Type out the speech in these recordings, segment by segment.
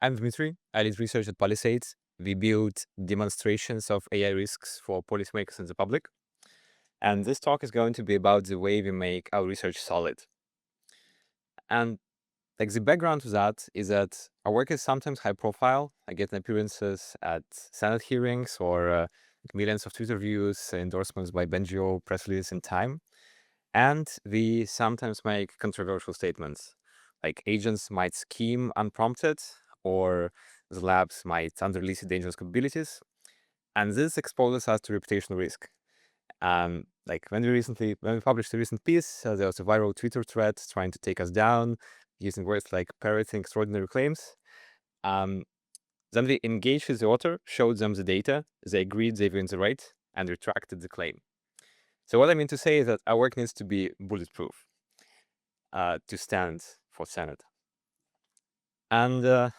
I'm Dmitrii. I lead research at Palisade. We build demonstrations of AI risks for policymakers and the public. And this talk is going to be about the way we make our research solid. And the background to that is that our work is sometimes high profile. I get appearances at Senate hearings or millions of Twitter views, endorsements by Benjio, press releases in Time. And we sometimes make controversial statements, like agents might scheme unprompted, or the labs might unrelease dangerous capabilities. And this exposes us to reputational risk. Like when we published a recent piece, there was a viral Twitter thread trying to take us down using words like parroting extraordinary claims. Um, then we engaged with the author, showed them the data, they agreed they were in the right, and retracted the claim. So what I mean to say is that our work needs to be bulletproof to stand for Senate. And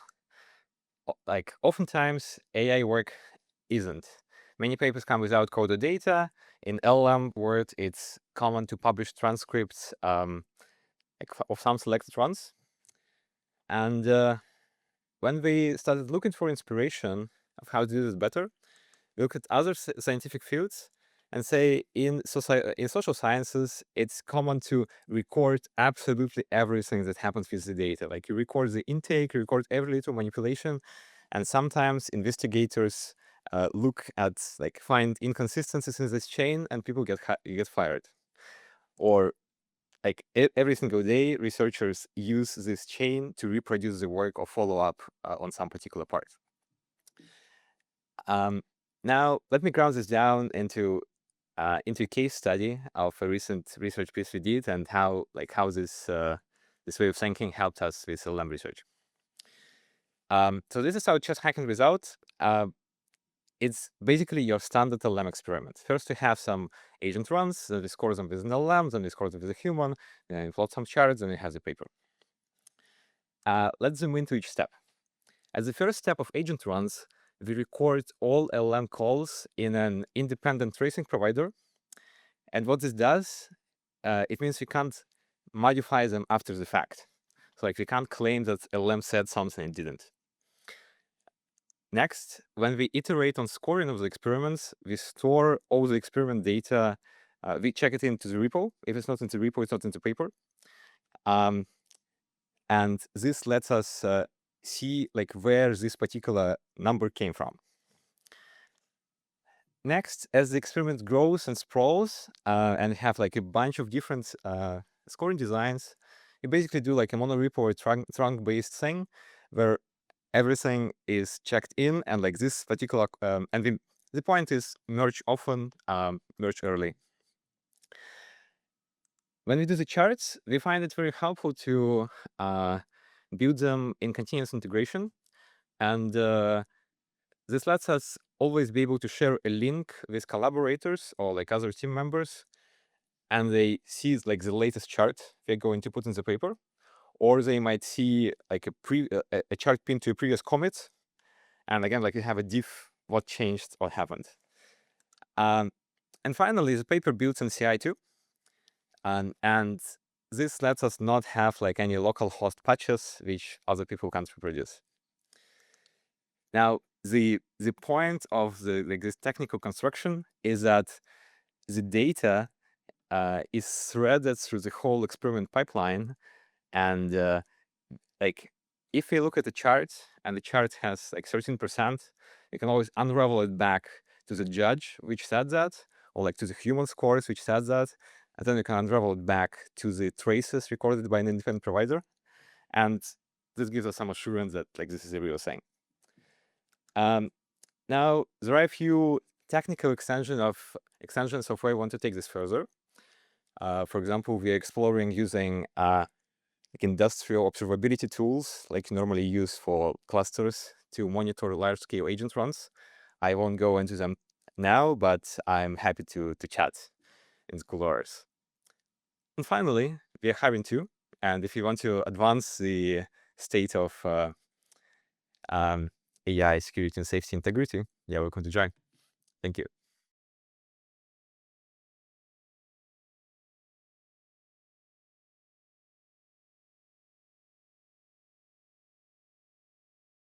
like oftentimes AI work isn't. Many papers come without coded data. In LLM world, it's common to publish transcripts of some selected runs. And when we started looking for inspiration of how to do this better, we look at other scientific fields and say in social sciences, it's common to record absolutely everything that happens with the data. Like you record the intake, you record every little manipulation, and sometimes investigators find inconsistencies in this chain, and people get fired. Or like every single day, researchers use this chain to reproduce the work or follow up on some particular part. Now, let me ground this down into a case study of a recent research piece we did and how this way of thinking helped us with LLM research. So this is our chest hacking result. It's basically your standard LLM experiment. First, we have some agent runs, then we score them with an LLM, then we score them with a human, then we plot some charts, and we have the paper. Let's zoom into each step. As the first step of agent runs, we record all LLM calls in an independent tracing provider. And what this does, it means we can't modify them after the fact. So like we can't claim that LLM said something it didn't. Next, when we iterate on scoring of the experiments, we store all the experiment data. We check it into the repo. If it's not in the repo, it's not in the paper. And this lets us see like where this particular number came from. Next, as the experiment grows and sprawls and have like a bunch of different scoring designs, you basically do like a monorepo or trunk-based thing where everything is checked in, and like this particular the point is merge often, merge early. When we do the charts, we find it very helpful to build them in continuous integration, and this lets us always be able to share a link with collaborators or like other team members, and they see like the latest chart they're going to put in the paper, or they might see like a chart pinned to a previous commit, and again, like you have a diff, what changed, what happened. And finally, the paper builds in CI too, and this lets us not have like any local host patches which other people can't reproduce. Now, the point of this technical construction is that the data is threaded through the whole experiment pipeline, and like if we look at the chart and the chart has like 13%, you can always unravel it back to the judge which said that, or like to the human scores which said that, and then you can unravel it back to the traces recorded by an independent provider, and this gives us some assurance that like this is a real thing. Now, there are a few technical extensions of where I want to take this further. For example, we are exploring using like industrial observability tools like you normally use for clusters to monitor large-scale agent runs. I won't go into them now, but I'm happy to chat in the couloirs. And finally, we are hiring too. And if you want to advance the state of AI security and safety integrity, yeah, welcome to join. Thank you.